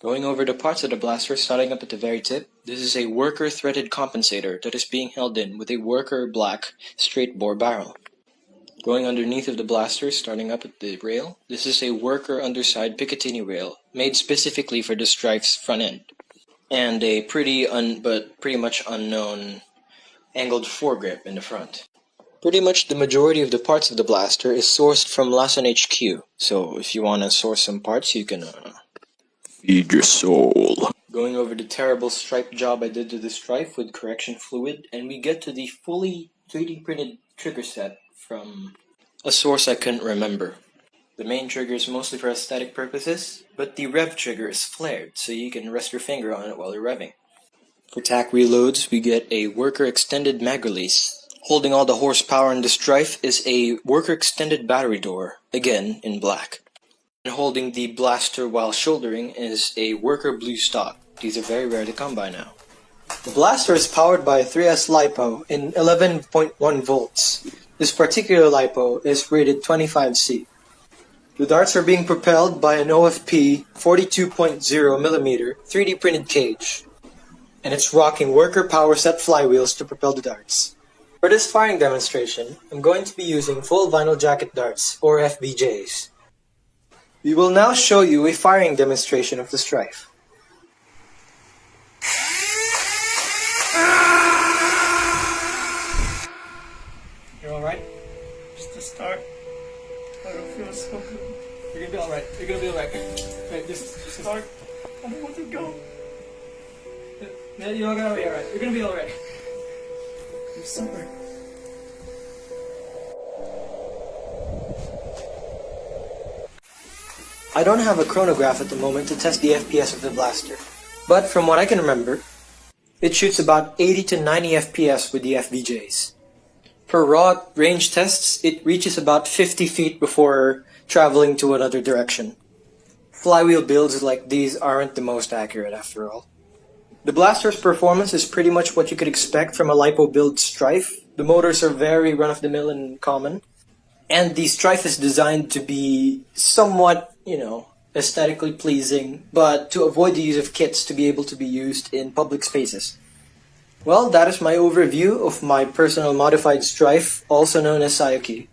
Going over the parts of the blaster, starting up at the very tip, this is a worker threaded compensator that is being held in with a worker black straight bore barrel. Going underneath of the blaster, starting up at the rail, this is a worker underside Picatinny rail, made specifically for the Stryfe's front end, and a pretty much unknown angled foregrip in the front. Pretty much the majority of the parts of the blaster is sourced from Lassen HQ, so if you want to source some parts, you can feed your soul. Going over the terrible stripe job I did to the Stryfe with correction fluid, and we get to the fully 3D printed trigger set from a source I couldn't remember. The main trigger is mostly for aesthetic purposes, but the rev trigger is flared, so you can rest your finger on it while you're revving. For tack reloads, we get a worker extended mag release. Holding all the horsepower in the Stryfe is a worker extended battery door, again in black. And holding the blaster while shouldering is a worker blue stock. These are very rare to come by now. The blaster is powered by a 3S LiPo in 11.1 volts. This particular LiPo is rated 25C. The darts are being propelled by an OFP 42.0mm 3D printed cage, and it's rocking worker power set flywheels to propel the darts. For this firing demonstration, I'm going to be using full vinyl jacket darts, or FBJs. We will now show you a firing demonstration of the Stryfe. You're alright? Just to start. I don't feel so good. You're gonna be alright. You're gonna be alright. Right, just Start. I don't want to go. You're gonna be alright. You're gonna be alright. I'm sorry. I don't have a chronograph at the moment to test the FPS of the blaster, but from what I can remember, it shoots about 80 to 90 FPS with the FVJs. Per raw range tests, it reaches about 50 feet before traveling to another direction. Flywheel builds like these aren't the most accurate after all. The blaster's performance is pretty much what you could expect from a LiPo build Stryfe. The motors are very run-of-the-mill and common, and the Stryfe is designed to be somewhat, aesthetically pleasing, but to avoid the use of kits to be able to be used in public spaces. Well, that is my overview of my personal modified Stryfe, also known as Sayuki.